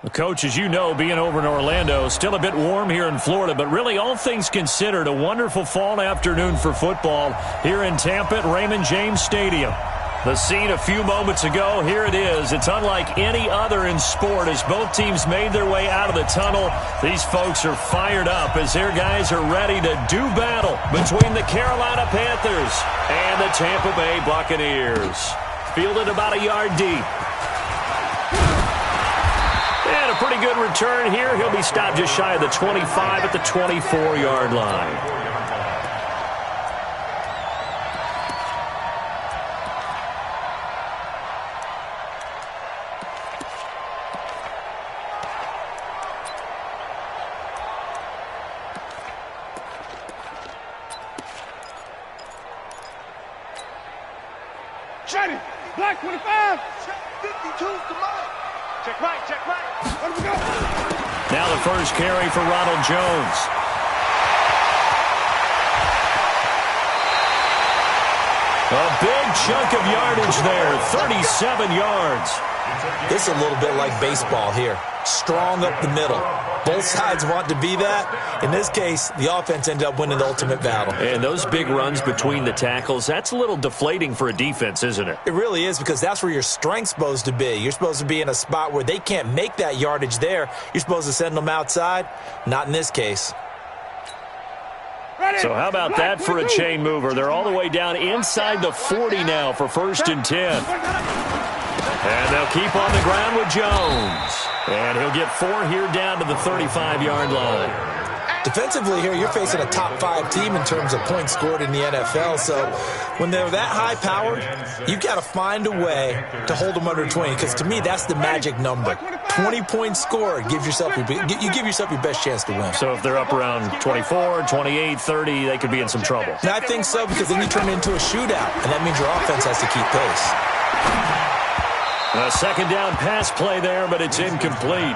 Well, Coach, as you know, being over in Orlando, still a bit warm here in Florida, but really all things considered, a wonderful fall afternoon for football here in Tampa at Raymond James Stadium. The scene a few moments ago, here it is. It's unlike any other in sport as both teams made their way out of the tunnel. These folks are fired up as their guys are ready to do battle between the Carolina Panthers and the Tampa Bay Buccaneers. Fielded about a yard deep. And a pretty good return here. He'll be stopped just shy of the 25 at the 24-yard line. Shining, black 25, 52, come on. Check right, check right. Where do we go? Now the first carry for Ronald Jones. A big chunk of yardage there, 37 yards. This is a little bit like baseball here. Strong up the middle. Both sides want to be that. In this case, the offense ended up winning the ultimate battle. And those big runs between the tackles, that's a little deflating for a defense, isn't it? It really is, because that's where your strength's supposed to be. You're supposed to be in a spot where they can't make that yardage there. You're supposed to send them outside. Not in this case. So how about that for a chain mover? They're all the way down inside the 40 now for 1st and 10. And they'll keep on the ground with Jones. And he'll get 4 here down to the 35-yard line. Defensively here, you're facing a top-5 team in terms of points scored in the NFL. So when they're that high-powered, you've got to find a way to hold them under 20. Because to me, that's the magic number. 20 points scored. You give yourself your best chance to win. So if they're up around 24, 28, 30, they could be in some trouble. And I think so, because then you turn it into a shootout. And that means your offense has to keep pace. A second down pass play there, but it's incomplete.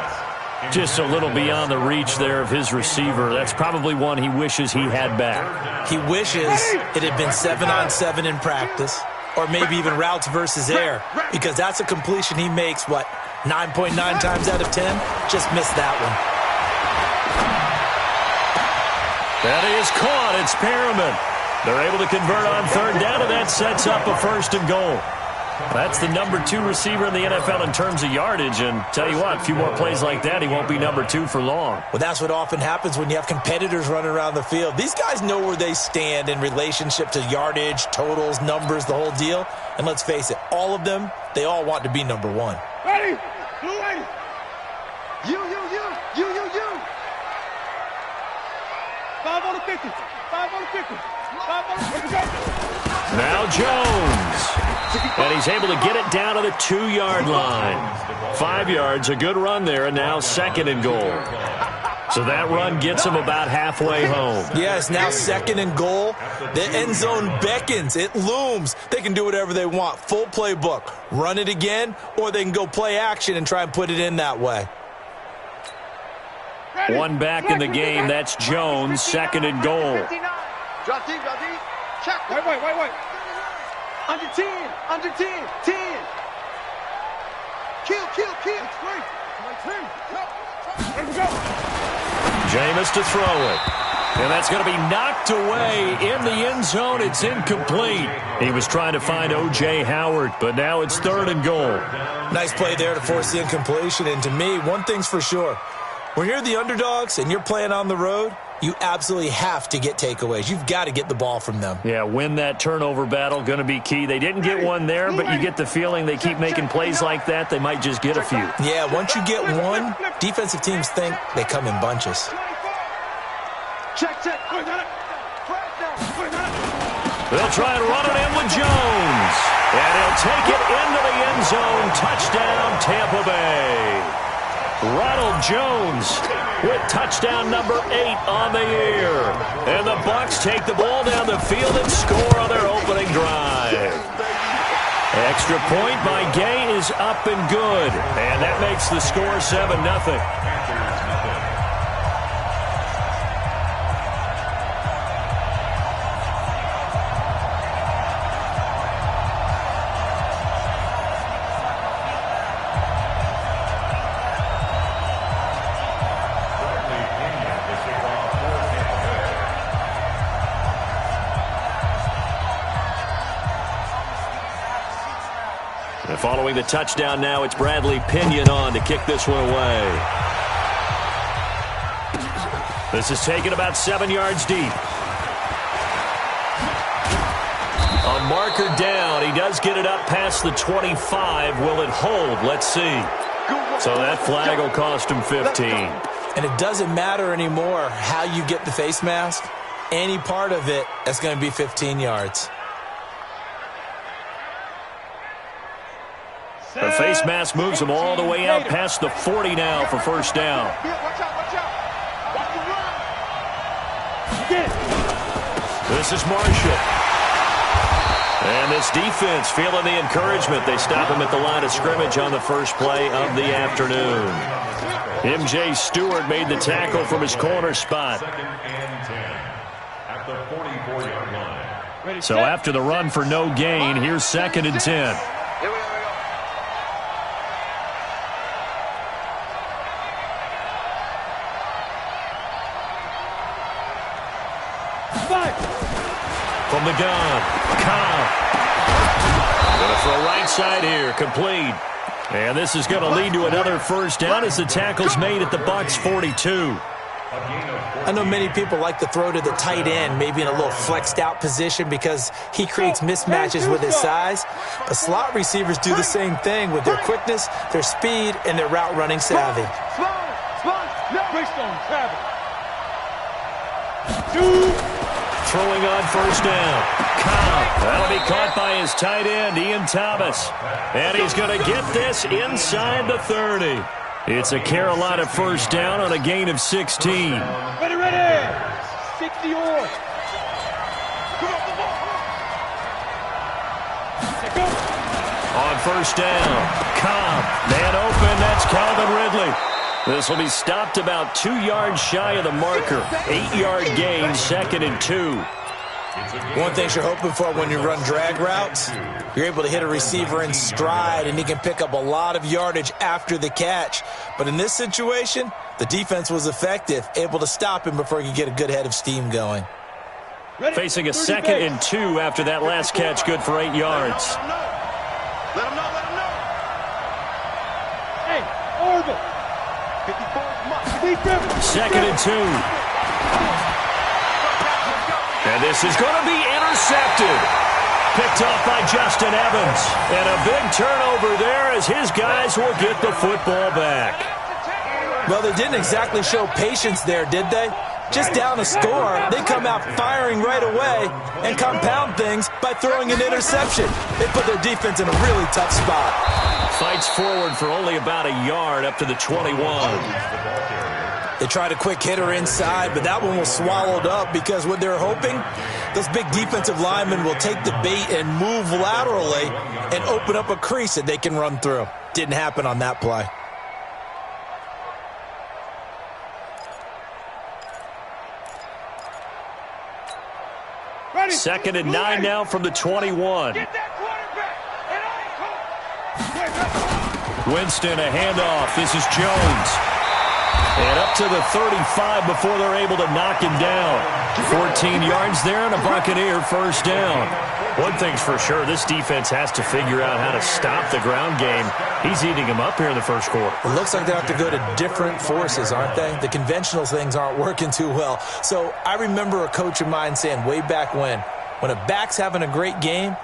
Just a little beyond the reach there of his receiver. That's probably one he wishes he had back. He wishes it had been 7-on-7 in practice, or maybe even routes versus air, because that's a completion he makes, 9.9 times out of 10? Just missed that one. That is caught. It's Perriman. They're able to convert on 3rd down, and that sets up a 1st and goal. That's the number 2 receiver in the NFL in terms of yardage, and tell you what, a few more plays like that, he won't be number 2 for long. Well, that's what often happens when you have competitors running around the field. These guys know where they stand in relationship to yardage, totals, numbers, the whole deal. And let's face it, all of them, they all want to be number 1. Ready? Blue lady. You. 5 on the 50. 5 on the 50. 5 on the 50. Now Jones. And he's able to get it down to the 2-yard line. 5 yards, a good run there, and now 2nd and goal. So that run gets him about halfway home. Yes, now 2nd and goal. The end zone beckons. It looms. They can do whatever they want. Full playbook. Run it again, or they can go play action and try and put it in that way. One back in the game. That's Jones, 2nd and goal. Drop deep. Check. Wait. Under 10. 10. Kill. Where we go? Jameis to throw it. And that's going to be knocked away in the end zone. It's incomplete. He was trying to find O.J. Howard, but now it's 3rd and goal. Nice play there to force the incompletion. And to me, one thing's for sure. When you're the underdogs and you're playing on the road, you absolutely have to get takeaways. You've got to get the ball from them. Yeah, win that turnover battle, going to be key. They didn't get one there, but you get the feeling they keep making plays like that, they might just get a few. Yeah, once you get one, defensive teams think they come in bunches. Check. They'll try and run it in with Jones. And he'll take it into the end zone. Touchdown, Tampa Bay. Ronald Jones with touchdown number 8 on the year. And the Bucs take the ball down the field and score on their opening drive. Extra point by Gay is up and good. And that makes the score 7-0. following the touchdown now, it's Bradley Pinion on to kick this one away. This is taken about 7 yards deep. A marker down. He does get it up past the 25. Will it hold? Let's see. So that flag will cost him 15. And it doesn't matter anymore how you get the face mask. Any part of it is going to be 15 yards. The face mask moves him all the way out past the 40 now for first down. Watch out, watch out. Watch the run. This is Marshall. And this defense feeling the encouragement. They stop him at the line of scrimmage on the first play of the afternoon. M.J. Stewart made the tackle from his corner spot. So after the run for no gain, here's 2nd and 10. From the gun, Cobb. Going to throw right side here, complete. And this is going to lead to another first down as the tackle's made at the Bucs 42. I know many people like to throw to the tight end, maybe in a little flexed out position because he creates mismatches with his size. But slot receivers do the same thing with their quickness, their speed, and their route running savvy. Throwing on first down. Cobb. That'll be caught by his tight end, Ian Thomas. And he's going to get this inside the 30. It's a Carolina first down on a gain of 16. Ready, ready. 60 on. On first down, Cobb. Man open, that's Calvin Ridley. This will be stopped about 2 yards shy of the marker. 8-yard gain, 2nd and 2. One thing you're hoping for when you run drag routes, you're able to hit a receiver in stride, and he can pick up a lot of yardage after the catch. But in this situation, the defense was effective, able to stop him before he could get a good head of steam going. Facing a 2nd and 2 after that last catch, good for 8 yards. Let him know, let him know. Hey, Orville. 2nd and 2. And this is going to be intercepted. Picked off by Justin Evans. And a big turnover there as his guys will get the football back. Well, they didn't exactly show patience there, did they? Just down a score, they come out firing right away and compound things by throwing an interception. They put their defense in a really tough spot. Fights forward for only about a yard up to the 21. They tried a quick hitter inside, but that one was swallowed up because what they're hoping, those big defensive linemen will take the bait and move laterally and open up a crease that they can run through. Didn't happen on that play. Ready. 2nd and 9 now from the 21. Get that quarterback. Winston, a handoff. This is Jones. And up to the 35 before they're able to knock him down. 14 yards there and a Buccaneer first down. One thing's for sure, this defense has to figure out how to stop the ground game. He's eating them up here in the first quarter. It looks like they have to go to different forces, aren't they? The conventional things aren't working too well. So I remember a coach of mine saying way back when a back's having a great game,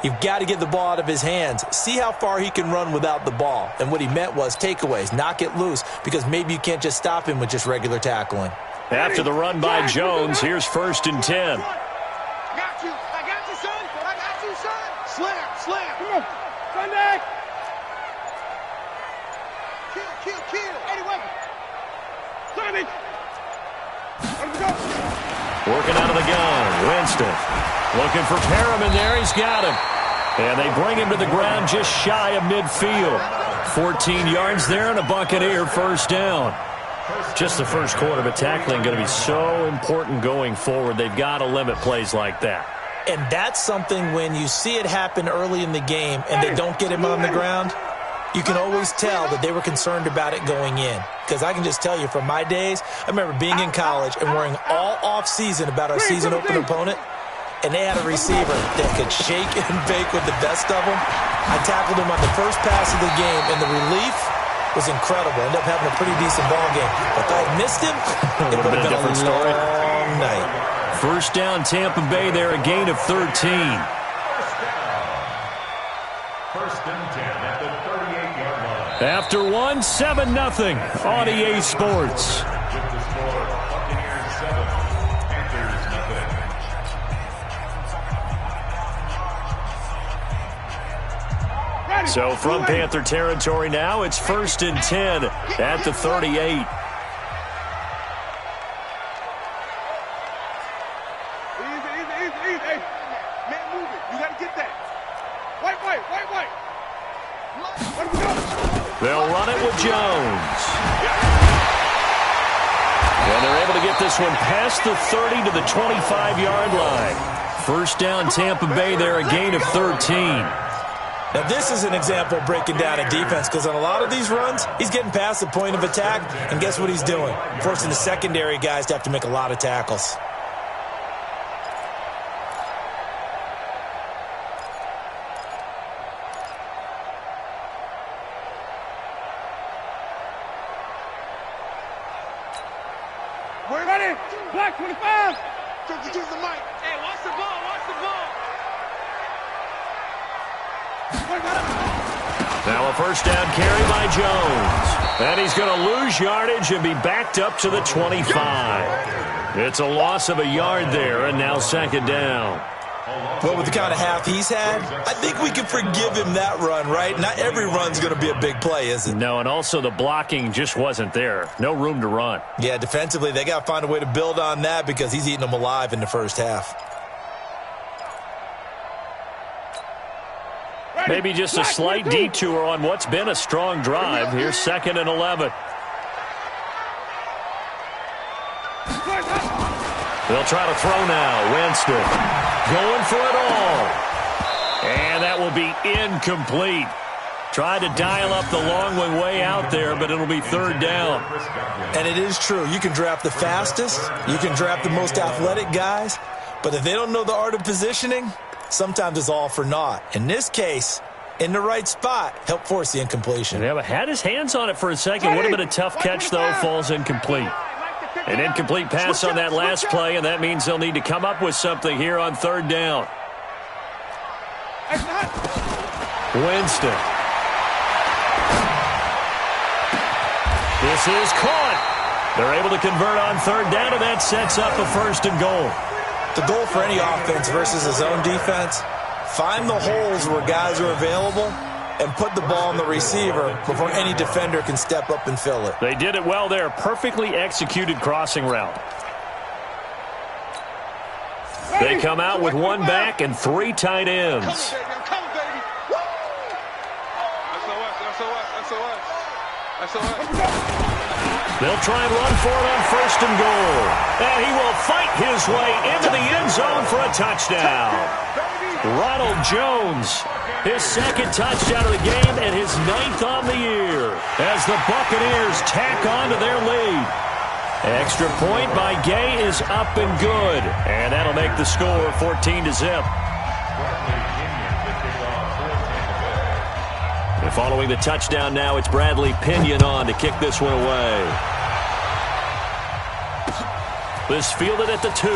you've got to get the ball out of his hands. See how far he can run without the ball. And what he meant was takeaways, knock it loose, because maybe you can't just stop him with just regular tackling. After the run by Jones, here's 1st and 10. I got you, son. I got you, son. Slam. Come on. Sunday. Kill. Anyway. Look at me. Let's go. Working out of the gun. Winston looking for Perriman there. He's got him. And they bring him to the ground just shy of midfield. 14 yards there and a Buccaneer first down. Just the first quarter, but tackling going to be so important going forward. They've got to limit plays like that. And that's something when you see it happen early in the game and they don't get him on the ground, you can always tell that they were concerned about it going in. Because I can just tell you from my days, I remember being in college and worrying all off season about our season opener opponent. and they had a receiver that could shake and bake with the best of them. I tackled him on the first pass of the game, and the relief was incredible. Ended up having a pretty decent ball game. But if I had missed him, it would have been a different story. Long night. First down, Tampa Bay there, a gain of 13. First and 10 at the 38-yard line. After one, 7-0 on EA Sports. With the score, Buccaneers 7, Panthers nothing. So from Panther territory now, it's first and 10 at the 38. They'll run it with Jones. And they're able to get this one past the 30 to the 25-yard line. First down, Tampa Bay there, a gain of 13. Now, this is an example of breaking down a defense, because on a lot of these runs, he's getting past the point of attack, and guess what he's doing? Forcing the secondary guys to have to make a lot of tackles. We're ready. Black 25. Took the mic. Hey, watch the ball. Watch the ball. Now a first down carry by Jones. And he's going to lose yardage and be backed up to the 25. It's a loss of a yard there, and now second down. Well, with the kind of half he's had, I think we can forgive him that run, right? Not every run's going to be a big play, is it? No, and also the blocking just wasn't there. No room to run. Yeah, defensively, they got to find a way to build on that because he's eating them alive in the first half. Maybe just a slight detour on what's been a strong drive. Here's second and 11. They'll try to throw now. Winston going for it all. And that will be incomplete. Tried to dial up the long way out there, but it'll be third down. And it is true. You can draft the fastest. You can draft the most athletic guys. But if they don't know the art of positioning, sometimes it's all for naught. In this case, in the right spot, help force the incompletion. Yeah, but had his hands on it for a second. Would have been a tough catch, though. Falls incomplete. An incomplete pass on that last play, and that means they'll need to come up with something here on third down. Winston. This is caught. They're able to convert on third down, and that sets up a first and goal. The goal for any offense versus his own defense, find the holes where guys are available and put the ball on the receiver before any defender can step up and fill it. They did it well there. Perfectly executed crossing route. They come out with one back and three tight ends. They'll try and run for it on first and goal. And he will fight his way into the end zone for a touchdown. Ronald Jones, his second touchdown of the game and his 9th on the year as the Buccaneers tack on to their lead. Extra point by Gay is up and good. And that'll make the score 14-0. And following the touchdown now, it's Bradley Pinion on to kick this one away. This fielded at the 2.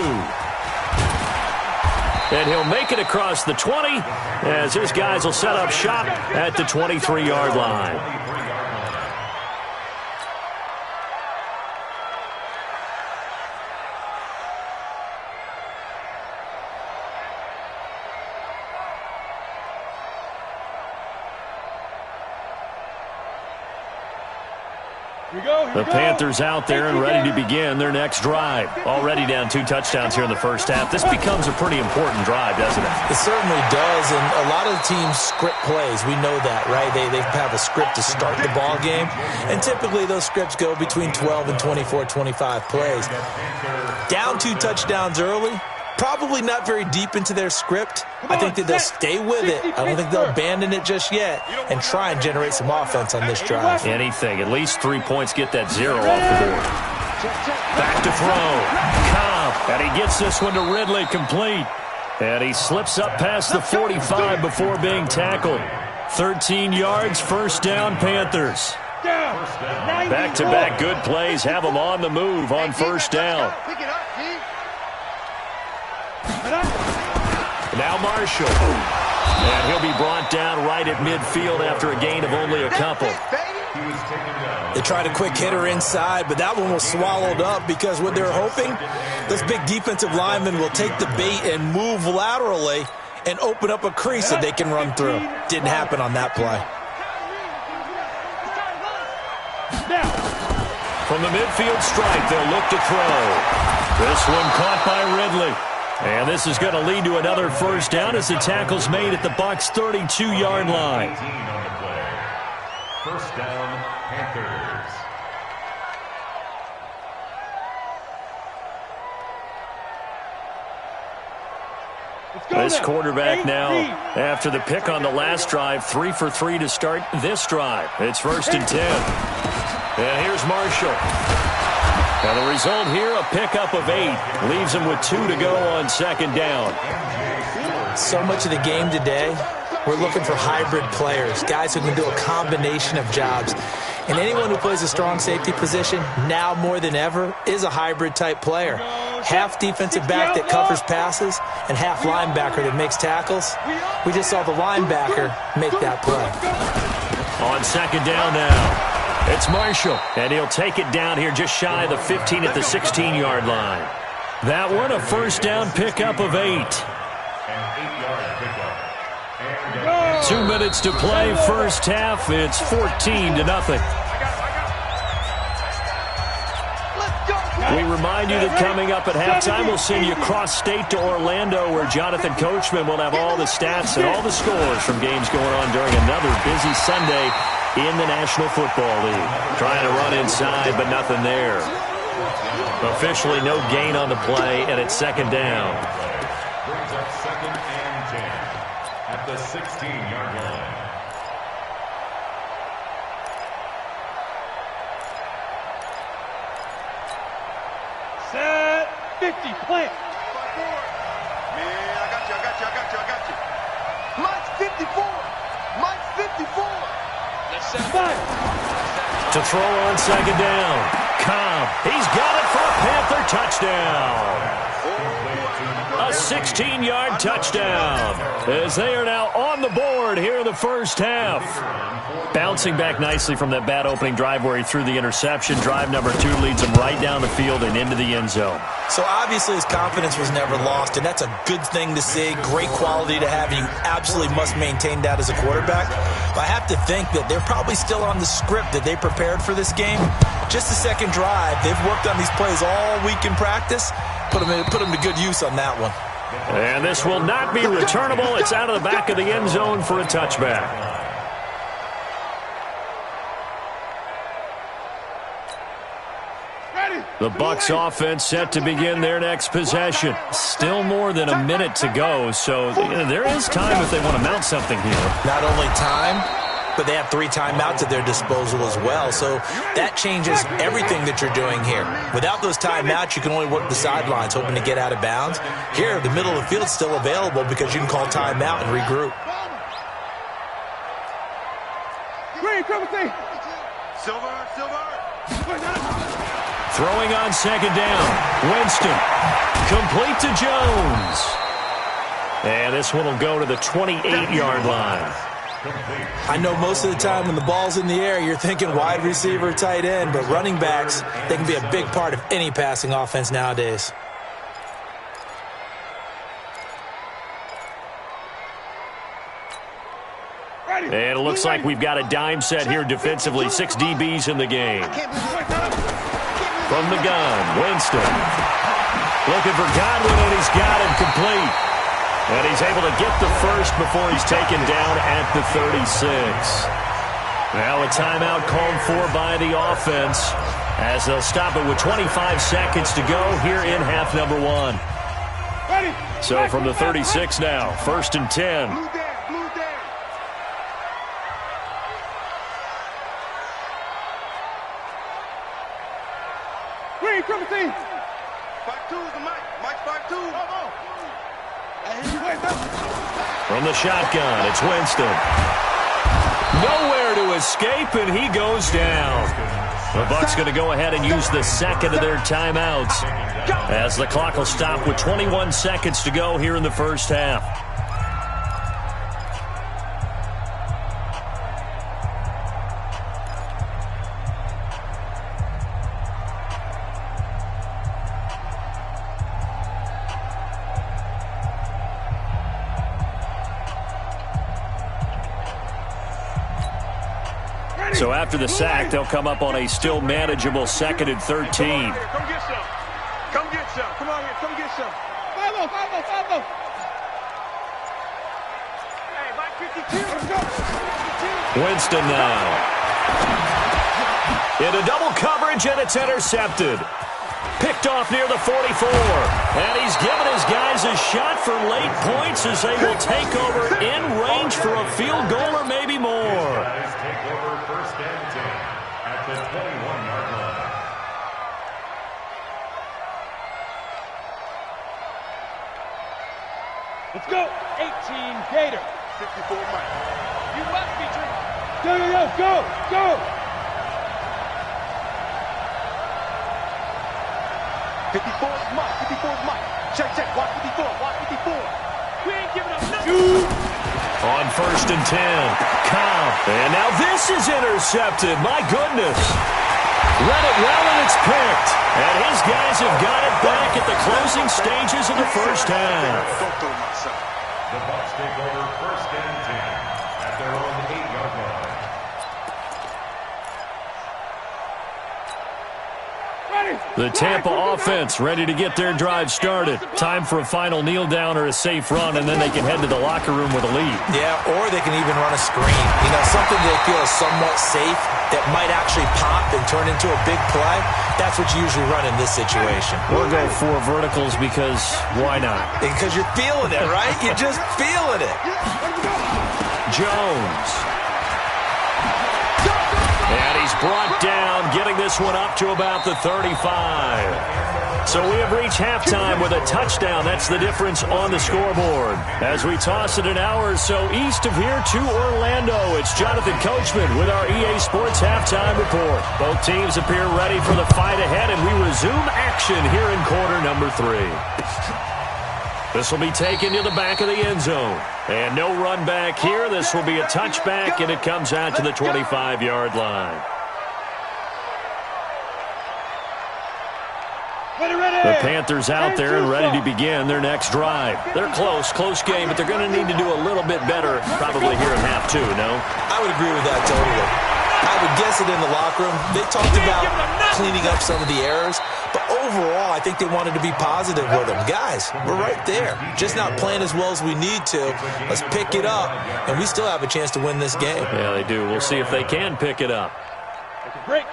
And he'll make it across the 20 as his guys will set up shop at the 23-yard line. The Panthers out there and ready to begin their next drive. Already down 2 touchdowns here in the first half. This becomes a pretty important drive, doesn't it? It certainly does, and a lot of the teams script plays. We know that, right? They have a script to start the ball game, and typically those scripts go between 12 and 24, 25 plays. Down 2 touchdowns early, probably not very deep into their script. I think that they'll stay with it. I don't think they'll abandon it just yet and try and generate some offense on this drive. Anything. At least 3 points, get that 0 off the board. Back to throw. Cobb. And he gets this one to Ridley complete. And he slips up past the 45 before being tackled. 13 yards, first down, Panthers. Back-to-back good plays have them on the move on first down. Now Marshall. And he'll be brought down right at midfield after a gain of only a couple. They tried a quick hitter inside, but that one was swallowed up because what they're hoping, this big defensive lineman will take the bait and move laterally and open up a crease that they can run through. Didn't happen on that play. From the midfield stripe, they'll look to throw. This one caught by Ridley. And this is going to lead to another first down as the tackle's made at the Bucs' 32-yard line. First down, Panthers. This quarterback now, after the pick on the last drive, 3 for 3 to start this drive. It's first and 10. And here's Marshall. And the result here, a pickup of 8. Leaves him with 2 to go on second down. So much of the game today, we're looking for hybrid players, guys who can do a combination of jobs. And anyone who plays a strong safety position, now more than ever, is a hybrid-type player. Half defensive back that covers passes and half linebacker that makes tackles. We just saw the linebacker make that play. On second down now. It's Marshall, and he'll take it down here just shy of the 15 at the 16-yard line. That one, a first down pickup of 8. 2 minutes to play, first half. It's 14-0. We remind you that coming up at halftime, we'll send you cross-state to Orlando, where Jonathan Coachman will have all the stats and all the scores from games going on during another busy Sunday in the National Football League. Trying to run inside, but nothing there. Officially no gain on the play, and it's second down. Brings up second and 10 at the 16-yard line. Set 50, plant. Man, I got you. Mike's 54. To throw on second down. Cobb. He's got it for a Panther touchdown. A 16-yard touchdown as they are now on the board here in the first half. Bouncing back nicely from that bad opening drive where he threw the interception. Drive number 2 leads him right down the field and into the end zone. So obviously his confidence was never lost, and that's a good thing to see. Great quality to have. You absolutely must maintain that as a quarterback. But I have to think that they're probably still on the script that they prepared for this game. Just the second drive. They've worked on these plays all week in practice. Put them to good use on that one. And this will not be returnable. It's out of the back of the end zone for a touchback. The Bucs offense set to begin their next possession. Still more than a minute to go, so there is time if they want to mount something here. Not only time, but they have 3 timeouts at their disposal as well. So that changes everything that you're doing here. Without those timeouts, you can only work the sidelines, hoping to get out of bounds. Here, the middle of the field's still available because you can call timeout and regroup. Throwing on second down. Winston. Complete to Jones. And this one will go to the 28-yard line. I know most of the time when the ball's in the air, you're thinking wide receiver, tight end, but running backs, they can be a big part of any passing offense nowadays. And it looks like we've got a dime set here defensively. 6 DBs in the game. From the gun, Winston. Looking for Godwin, and he's got him complete. And he's able to get the first before he's taken down at the 36. Now a timeout called for by the offense as they'll stop it with 25 seconds to go here in half number 1. So from the 36 now, first and 10. From the shotgun, it's Winston. Nowhere to escape, and he goes down. The Bucs going to go ahead and use the second of their timeouts as the clock will stop with 21 seconds to go here in the first half. So after the sack, they'll come up on a still manageable 2nd and 13. Come get some. Come get some. Come on here. Come get some. 5-0. Hey, Mike 52. Let's go. Winston now. Into double coverage, and it's intercepted. Picked off near the 44. And he's given his guys a shot for late points as they will take over in range for a field goal or maybe more. Take over 1st and 10 at the 21-yard line. Let's go. 18 Gator. 54 Mike. You must be dreaming. Go. 54 is Mike. Check. Watch 54. We ain't giving up nothing. On 1st and 10, Cobb. And now this is intercepted. My goodness. Read it well, and it's picked. And his guys have got it back at the closing stages of the first half. Don't throw my son. The Bucs take over 1st and 10 at their own 8-yard line. The Tampa offense ready to get their drive started. Time for a final kneel down or a safe run, and then they can head to the locker room with a lead. Yeah, or they can even run a screen. You know, something they feel is somewhat safe that might actually pop and turn into a big play. That's what you usually run in this situation. We'll go 4 verticals because why not? Because you're feeling it, right? You're just feeling it. Jones. And he's brought down, getting this one up to about the 35. So we have reached halftime with a touchdown. That's the difference on the scoreboard. As we toss it an hour or so east of here to Orlando, it's Jonathan Coachman with our EA Sports Halftime Report. Both teams appear ready for the fight ahead, and we resume action here in quarter number 3. This will be taken to the back of the end zone. And no run back here. This will be a touchback, and it comes out to the 25-yard line. The Panthers out there and ready to begin their next drive. They're close game, but they're going to need to do a little bit better probably here in half 2, no? I would agree with that totally. I would guess it in the locker room. They talked about cleaning up some of the errors, but overall, I think they wanted to be positive with them. Guys, we're right there. Just not playing as well as we need to. Let's pick it up, and we still have a chance to win this game. Yeah, they do. We'll see if they can pick it up. Break.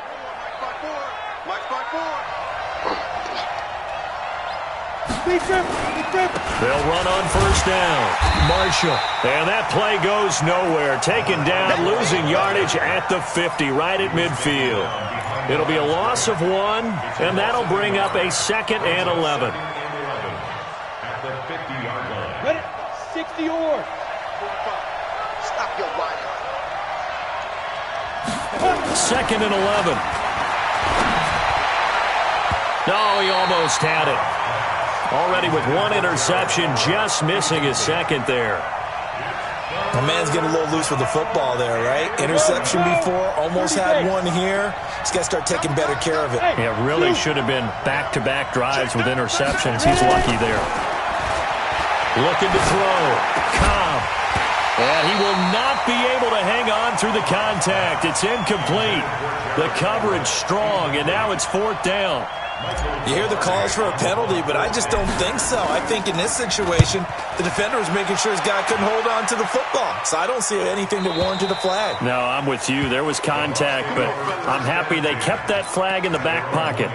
Mike 5-4. They'll run on first down. Marshall. And that play goes nowhere. Taken down, losing yardage at the 50, right at midfield. It'll be a loss of 1, and that'll bring up a 2nd and 11. At the 50-yard line. Ready? 60 or. Stop your line. 2nd and 11. No, he almost had it. Already with 1 interception, just missing his 2nd there. The man's getting a little loose with the football there, right? Interception before, almost had 1 here. He's got to start taking better care of it. Yeah, really should have been back-to-back drives with interceptions. He's lucky there. Looking to throw. Cobb. And he will not be able to hang on through the contact. It's incomplete. The coverage strong, and now it's 4th down. You hear the calls for a penalty, but I just don't think so. I think in this situation, the defender was making sure his guy couldn't hold on to the football. So I don't see anything that warranted a flag. No, I'm with you. There was contact, but I'm happy they kept that flag in the back pocket.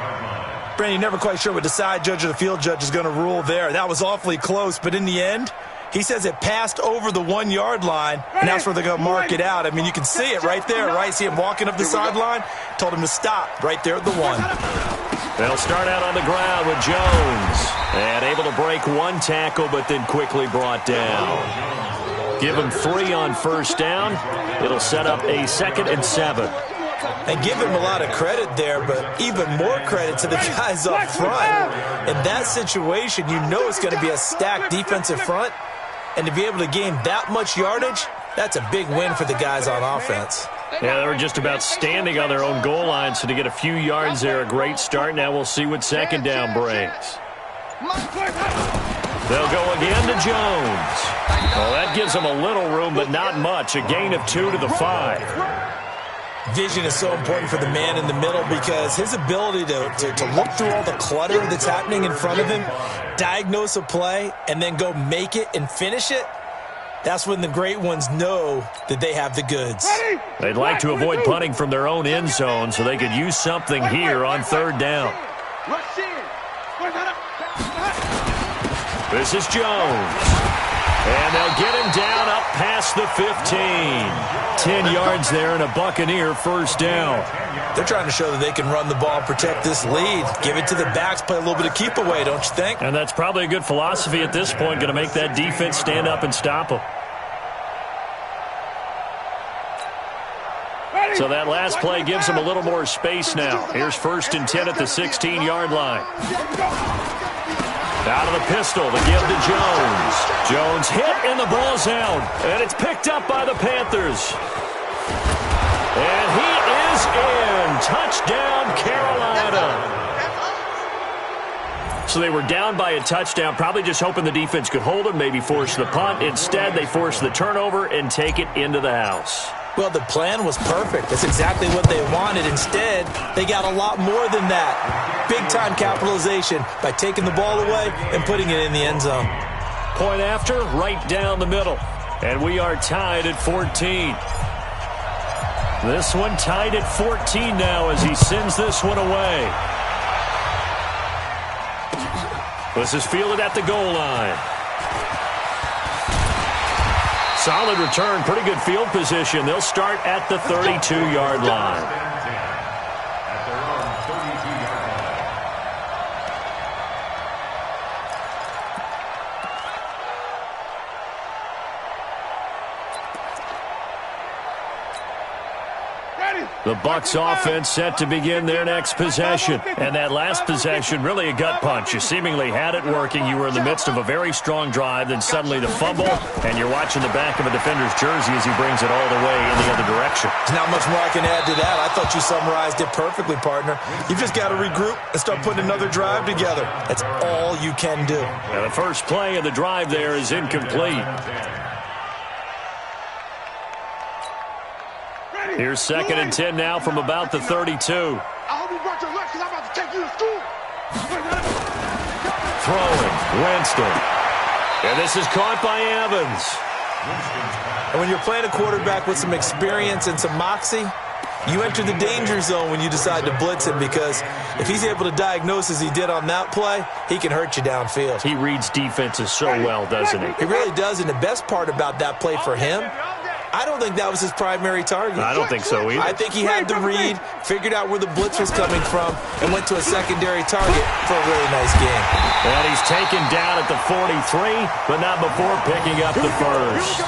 Brandon, you're never quite sure what the side judge or the field judge is going to rule there. That was awfully close, but in the end, he says it passed over the 1-yard line, and that's where they're going to mark it out. I mean, you can see it right there, right? See him walking up the sideline? Told him to stop right there at the 1. They'll start out on the ground with Jones. And able to break one tackle, but then quickly brought down. Give him 3 on first down. It'll set up a 2nd and 7. And give him a lot of credit there, but even more credit to the guys up front. In that situation, you know it's going to be a stacked defensive front. And to be able to gain that much yardage, that's a big win for the guys on offense. Yeah, they were just about standing on their own goal line, so to get a few yards there, a great start. Now we'll see what second down brings. They'll go again to Jones. Well, that gives them a little room, but not much. A gain of 2 to the 5. Vision is so important for the man in the middle because his ability to look through all the clutter that's happening in front of him, diagnose a play, and then go make it and finish it, that's when the great ones know that they have the goods. They'd like to avoid punting from their own end zone so they could use something here on 3rd down. This is Jones. And they'll get him down up past the 15. 10 yards there and a Buccaneer first down. They're trying to show that they can run the ball, protect this lead. Give it to the backs, play a little bit of keep away, don't you think? And that's probably a good philosophy at this point, going to make that defense stand up and stop them. So that last play gives them a little more space now. Here's 1st and 10 at the 16-yard line. Out of the pistol to give to Jones. Jones hit and the ball's out. And it's picked up by the Panthers. And he is in. Touchdown, Carolina. So they were down by a touchdown, probably just hoping the defense could hold them, maybe force the punt. Instead, they force the turnover and take it into the house. Well, the plan was perfect. That's exactly what they wanted. Instead, they got a lot more than that. Big-time capitalization by taking the ball away and putting it in the end zone. Point after, right down the middle. And we are tied at 14. This one tied at 14 now as he sends this one away. This is fielded at the goal line. Solid return, pretty good field position. They'll start at the 32-yard line. The Bucs offense set to begin their next possession. And that last possession, really a gut punch. You seemingly had it working. You were in the midst of a very strong drive, then suddenly the fumble, and you're watching the back of a defender's jersey as he brings it all the way in the other direction. There's not much more I can add to that. I thought you summarized it perfectly, partner. You've just got to regroup and start putting another drive together. That's all you can do. And the first play of the drive there is incomplete. Here's 2nd and 10 now from about the 32. I hope you brought your lunch because I'm about to take you to school. Throwing, Winston. And this is caught by Evans. And when you're playing a quarterback with some experience and some moxie, you enter the danger zone when you decide to blitz him because if he's able to diagnose as he did on that play, he can hurt you downfield. He reads defenses so well, doesn't he? He really does, and the best part about that play for him, I don't think that was his primary target. I don't think so either. I think he had the read, figured out where the blitz was coming from, and went to a secondary target for a really nice game. And he's taken down at the 43, but not before picking up the first.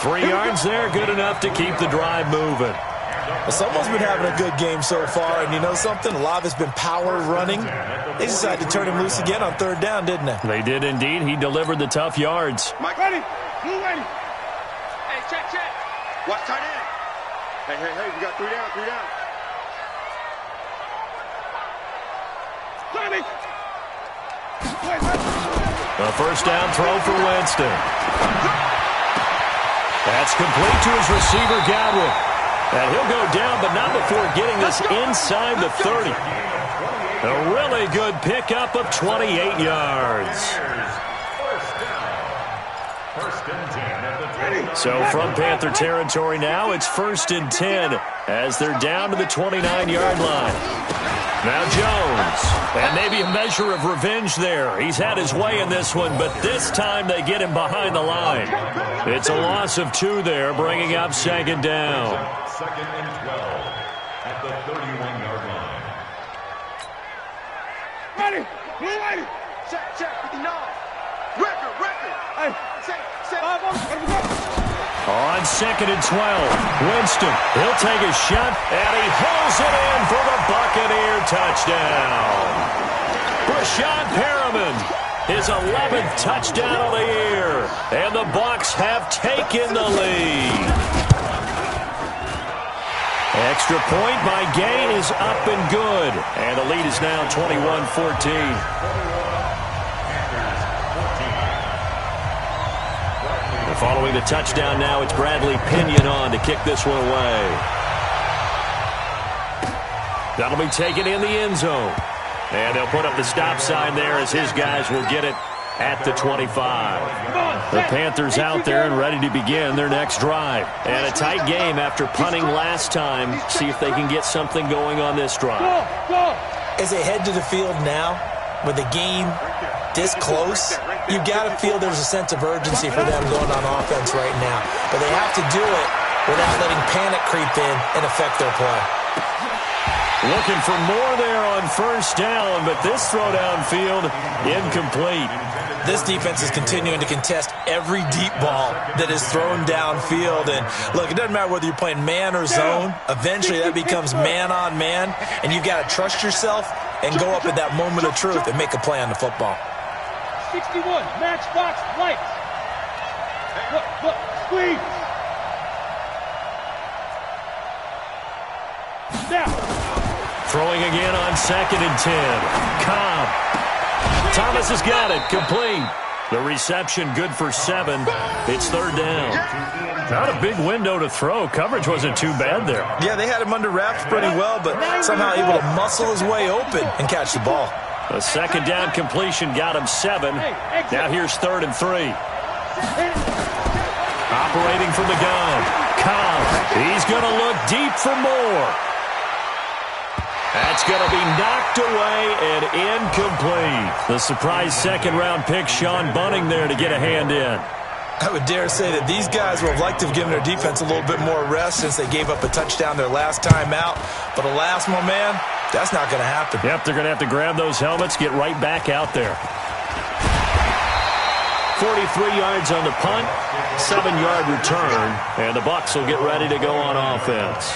3 yards there, good enough to keep the drive moving. Well, someone's been having a good game so far, and you know something? A lot of it's been power running. They decided to turn him loose again on 3rd down, didn't they? They did indeed. He delivered the tough yards. Mike, ready? Move ready. Hey, check. Watch tight end. Hey, we got 3 down, 3 down. A first down throw for Winston. That's complete to his receiver, Godwin. And he'll go down, but not before getting this inside the 30. A really good pickup of 28 yards. So from Panther territory now, it's 1st and 10 as they're down to the 29-yard line. Now Jones, and maybe a measure of revenge there. He's had his way in this one, but this time they get him behind the line. It's a loss of 2 there, bringing up 2nd down. 2nd and 12 at the 31-yard line. Ready. Ready. Check. 59. Record. Hey. Set. On 2nd and 12, Winston, he'll take a shot, and he hauls it in for the Buccaneer touchdown. Brashad Perriman, his 11th touchdown of the year, and the Bucs have taken the lead. Extra point by Gay is up and good, and the lead is now 21-14. Following the touchdown now, it's Bradley Pinion on to kick this one away. That'll be taken in the end zone. And they'll put up the stop sign there as his guys will get it at the 25. The Panthers out there and ready to begin their next drive. And a tight game after punting last time. See if they can get something going on this drive. As they head to the field now, with the game this close, you've got to feel there's a sense of urgency for them going on offense right now. But they have to do it without letting panic creep in and affect their play. Looking for more there on first down, but this throw downfield incomplete. This defense is continuing to contest every deep ball that is thrown downfield. And look, it doesn't matter whether you're playing man or zone. Eventually that becomes man on man, and you've got to trust yourself and go up at that moment of truth and make a play on the football. 61, matchbox lights. Look, squeeze. Now. Throwing again on 2nd and 10. Cobb. Thomas has got it. Complete. The reception good for 7. It's 3rd down. Not a big window to throw. Coverage wasn't too bad there. Yeah, they had him under wraps pretty well, but somehow able to muscle his way open and catch the ball. A 2nd down completion got him 7. Now here's 3rd and 3. Operating from the gun. Cobb. He's going to look deep for more. That's going to be knocked away and incomplete. The surprise 2nd-round pick, Sean Bunting, there to get a hand in. I would dare say that these guys would have liked to have given their defense a little bit more rest since they gave up a touchdown their last time out. But alas, my man, that's not going to happen. Yep, they're going to have to grab those helmets, get right back out there. 43 yards on the punt, 7-yard return, and the Bucs will get ready to go on offense.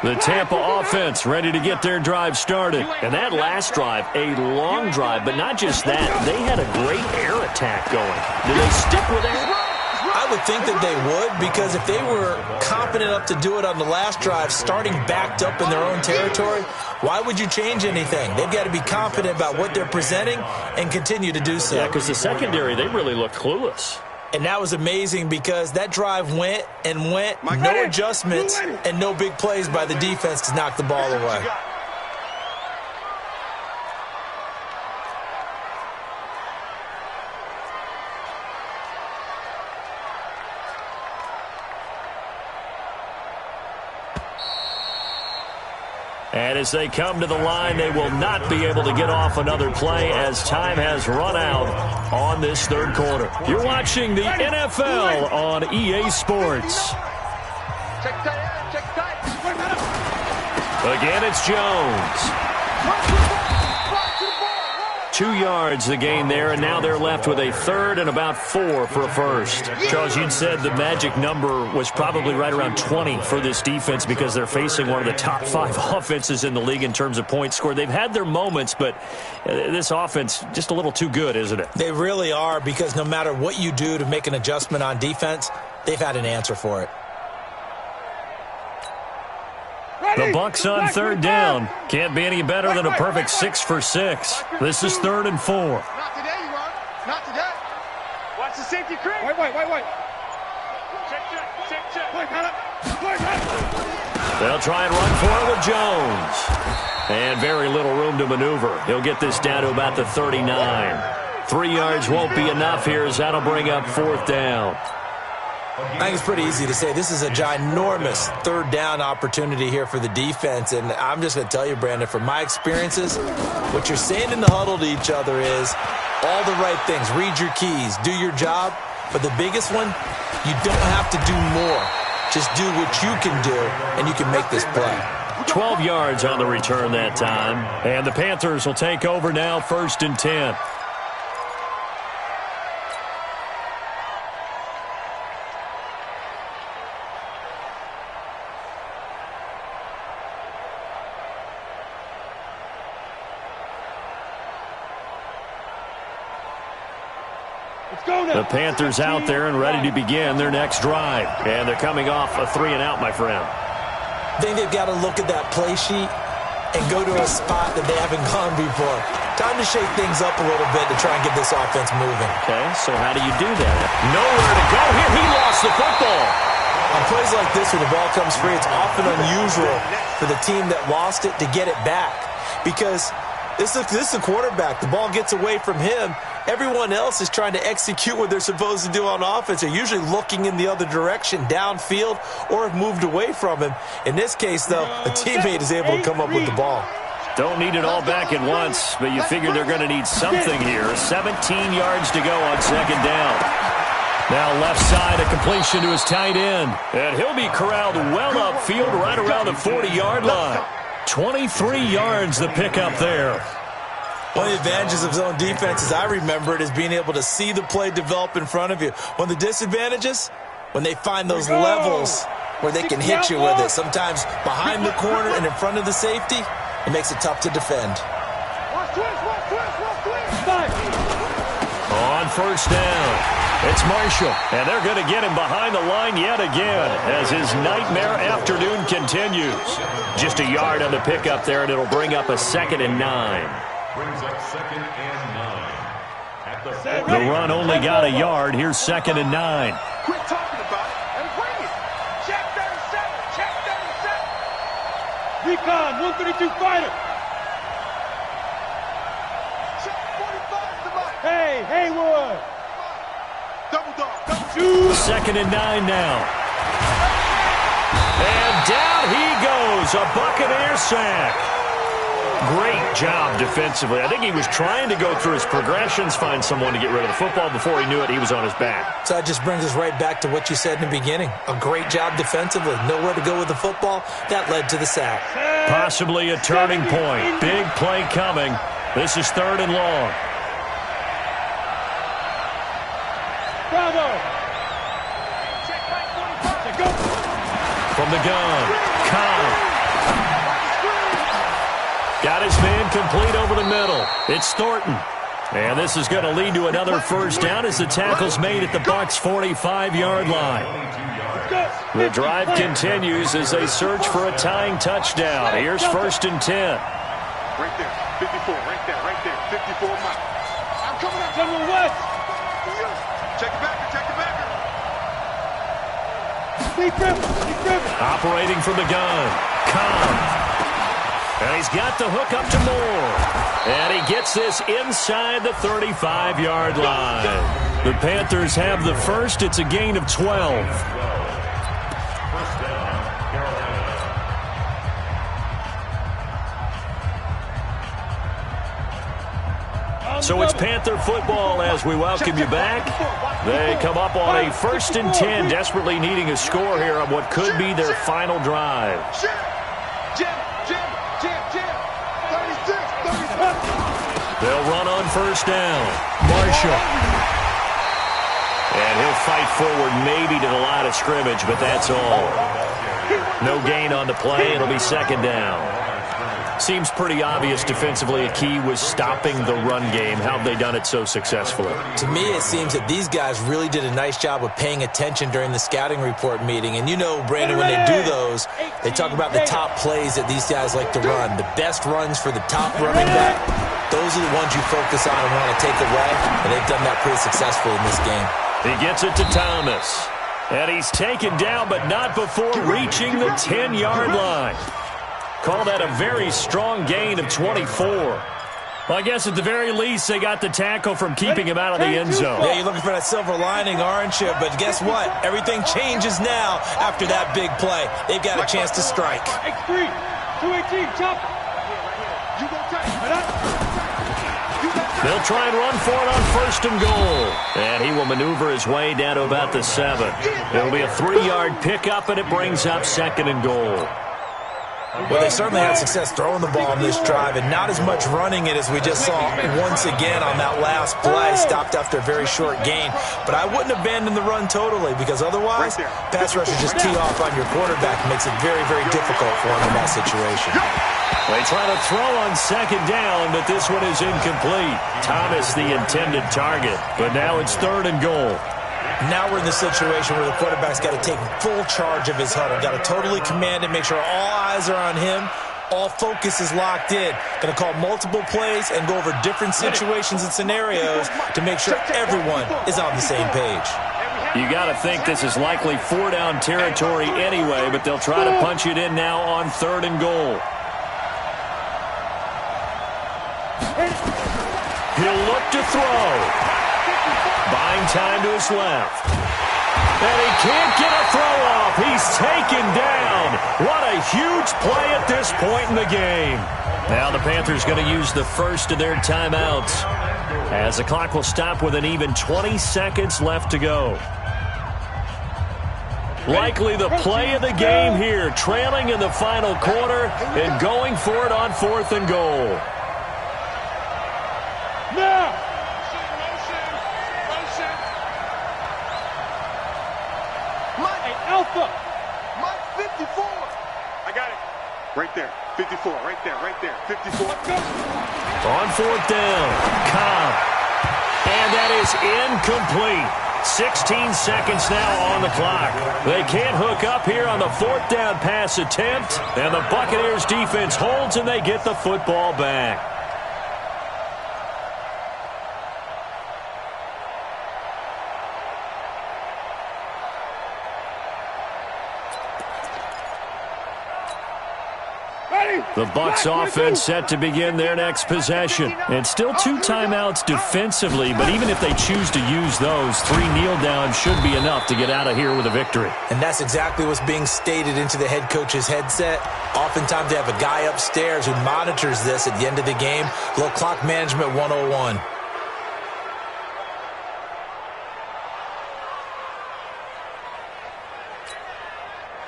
The Tampa offense ready to get their drive started. And that last drive, a long drive, but not just that. They had a great air attack going. Do they stick with that? I would think that they would, because if they were competent enough to do it on the last drive, starting backed up in their own territory, why would you change anything? They've got to be confident about what they're presenting and continue to do so. Yeah, because the secondary, they really look clueless. And that was amazing because that drive went and went, no adjustments and no big plays by the defense to knock the ball away. And as they come to the line, they will not be able to get off another play as time has run out on this 3rd quarter. You're watching the NFL on EA Sports. Again, it's Jones. 2 yards the gain there, and now they're left with a 3rd and about 4 for a first. Charles, you'd said the magic number was probably right around 20 for this defense because they're facing one of the top 5 offenses in the league in terms of points scored. They've had their moments, but this offense just a little too good, isn't it? They really are, because no matter what you do to make an adjustment on defense, they've had an answer for it. The Bucs on 3rd down. Can't be any better than a perfect 6 for 6. This is 3rd and 4. Not today, you are. Not today. Watch the safety creep. Wait. Check. They'll try and run for it with Jones. And very little room to maneuver. He'll get this down to about the 39. 3 yards won't be enough here as that'll bring up 4th down. I think it's pretty easy to say this is a ginormous 3rd down opportunity here for the defense. And I'm just going to tell you, Brandon, from my experiences, what you're saying in the huddle to each other is all the right things. Read your keys. Do your job. But the biggest one, you don't have to do more. Just do what you can do, and you can make this play. 12 yards on the return that time. And the Panthers will take over now, 1st and 10. The Panthers out there and ready to begin their next drive. And thee coming off a 3-and-out, my friend. I think they've got to look at that play sheet and go to a spot that they haven't gone before. Time to shake things up a little bit to try and get this offense moving. Okay, so how do you do that? Nowhere to go here. He lost the football. On plays like this, when the ball comes free, it's often unusual for the team that lost it to get it back. Because this is a quarterback. The ball gets away from him. Everyone else is trying to execute what they're supposed to do on offense. They're usually looking in the other direction, downfield, or have moved away from him. In this case, though, a teammate is able to come up with the ball. Don't need it all back at once, but you figure they're going to need something here. 17 yards to go on 2nd down. Now left side, a completion to his tight end. And he'll be corralled well upfield right around the 40-yard line. 23 yards the pickup there. One of the advantages of zone defense, as I remember it, is being able to see the play develop in front of you. One of the disadvantages, when they find those levels where they can hit you with it. Sometimes behind the corner and in front of the safety, it makes it tough to defend. On 1st down, it's Marshall. And they're going to get him behind the line yet again as his nightmare afternoon continues. Just a yard on the pickup there, and it'll bring up a 2nd and 9. Brings up 2nd and 9. At the The run only got a yard. Here's 2nd and 9. Quit talking about it and bring it. Check 37. Check 37. Recon, 132 fighter. Check 45 to Mike. Hey, Haywood. Double dog. Double 2nd and 9 now. And down he goes. A Buccaneer sack. Great job defensively. I think he was trying to go through his progressions, find someone to get rid of the football. Before he knew it, he was on his back. So that just brings us right back to what you said in the beginning. A great job defensively. Nowhere to go with the football. That led to the sack. Possibly a turning point. Big play coming. This is 3rd and long. Bravo. From the gun, Khan. Got his man complete over the middle. It's Thornton. And this is going to lead to another 1st down as the tackle's made at the Bucs' 45-yard line. The drive continues as they search for a tying touchdown. Here's 1st and 10. Right there. 54. Right there. Right there. 54 Mike. I'm coming up. General West. Check it back. Check it back. Operating from the gun, Khan. And he's got the hook up to Moore. And he gets this inside the 35-yard line. The Panthers have the first. It's a gain of 12. First down, Carolina. So it's Panther football as we welcome you back. They come up on a 1st and 10, desperately needing a score here on what could be their final drive. They'll run on 1st down. Marshall. And he'll fight forward maybe to the line of scrimmage, but that's all. No gain on the play. It'll be 2nd down. Seems pretty obvious defensively a key was stopping the run game. How have they done it so successfully? To me, it seems that these guys really did a nice job of paying attention during the scouting report meeting. And you know, Brandon, when they do those, they talk about the top plays that these guys like to run. The best runs for the top running back, those are the ones you focus on and want to take away. And they've done that pretty successfully in this game. He gets it to Thomas. And he's taken down, but not before reaching the 10-yard line. Call that a very strong gain of 24. Well, I guess at the very least, they got the tackle from keeping him out of the end zone. Yeah, you're looking for that silver lining, aren't you? But guess what? Everything changes now after that big play. They've got a chance to strike. X3, 218, chop. You go take it. They'll try and run for it on 1st and goal. And he will maneuver his way down to about the 7. It'll be a 3-yard pickup, and it brings up 2nd and goal. Well, they certainly had success throwing the ball on this drive and not as much running it as we just saw once again on that last play. Stopped after a very short gain. But I wouldn't abandon the run totally because otherwise, pass rushers just tee off on your quarterback. It makes it very, very difficult for him in that situation. They try to throw on second down, but this one is incomplete. Thomas the intended target, but now it's 3rd and goal. Now we're in the situation where the quarterback's got to take full charge of his huddle. Got to totally command it, make sure all eyes are on him. All focus is locked in. Going to call multiple plays and go over different situations and scenarios to make sure everyone is on the same page. You got to think this is likely 4-down territory anyway, but they'll try to punch it in now on 3rd and goal. He'll look to throw. Buying time to his left. And he can't get a throw off. He's taken down. What a huge play at this point in the game. Now the Panthers going to use the first of their timeouts, as the clock will stop with an even 20 seconds left to go. Likely the play of the game here, trailing in the final quarter and going for it on 4th and goal. Now! Alpha! Mike 54! I got it. Right there. 54. Right there. Right there. 54. On 4th down. Cobb. And that is incomplete. 16 seconds now on the clock. They can't hook up here on the 4th down pass attempt. And the Buccaneers defense holds and they get the football back. The Bucs offense set to begin their next possession. And still 2 timeouts defensively, but even if they choose to use those, 3 kneel downs should be enough to get out of here with a victory. And that's exactly what's being stated into the head coach's headset. Oftentimes they have a guy upstairs who monitors this at the end of the game. Little clock management 101.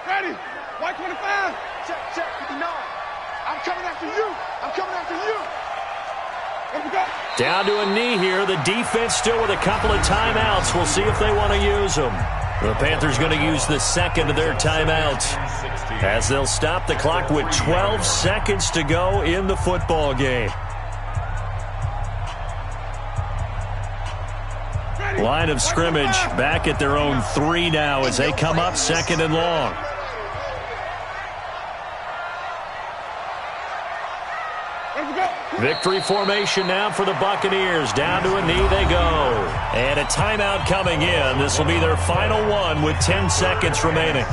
Ready? White 25. Check. 59. I'm coming after you. I'm coming after you. Here we go. Down to a knee here. The defense still with a couple of timeouts. We'll see if they want to use them. The Panthers going to use the second of their timeouts, as they'll stop the clock with 12 seconds to go in the football game. Line of scrimmage back at their own 3 now as they come up 2nd and long. Victory formation now for the Buccaneers. Down to a knee they go. And a timeout coming in. This will be their final one with 10 seconds remaining.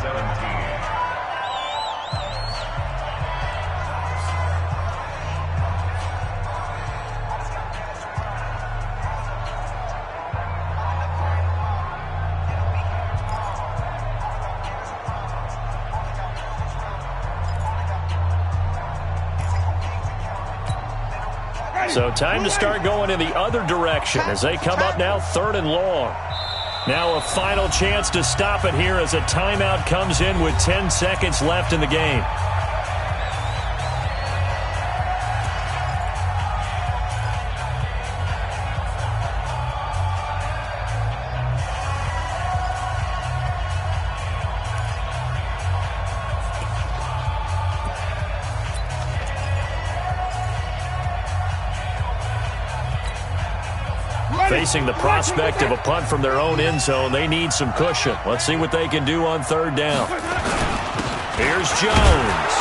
So time to start going in the other direction as they come up now 3rd and long. Now a final chance to stop it here as a timeout comes in with 10 seconds left in the game. Facing the prospect of a punt from their own end zone, they need some cushion. Let's see what they can do on 3rd down. Here's Jones.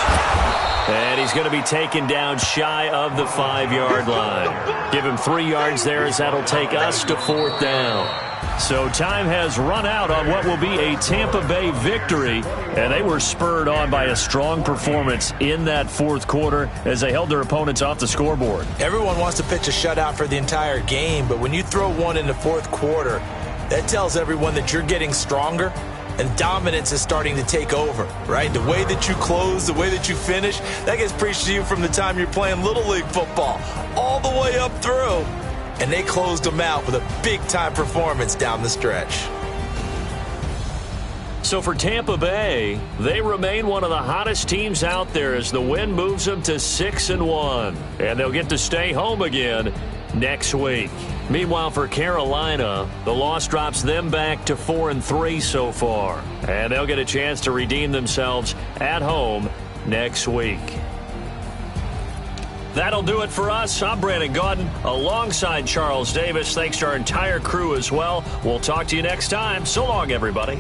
And he's going to be taken down shy of the 5-yard line. Give him 3 yards there as that'll take us to 4th down. So time has run out on what will be a Tampa Bay victory, and they were spurred on by a strong performance in that 4th quarter as they held their opponents off the scoreboard. Everyone wants to pitch a shutout for the entire game, but when you throw one in the 4th quarter, that tells everyone that you're getting stronger and dominance is starting to take over, right? The way that you close, the way that you finish, that gets preached to you from the time you're playing Little League football all the way up through. And they closed them out with a big-time performance down the stretch. So for Tampa Bay, they remain one of the hottest teams out there as the win moves them to 6-1. And they'll get to stay home again next week. Meanwhile, for Carolina, the loss drops them back to 4-3 so far. And they'll get a chance to redeem themselves at home next week. That'll do it for us. I'm Brandon Gaudin alongside Charles Davis. Thanks to our entire crew as well. We'll talk to you next time. So long, everybody.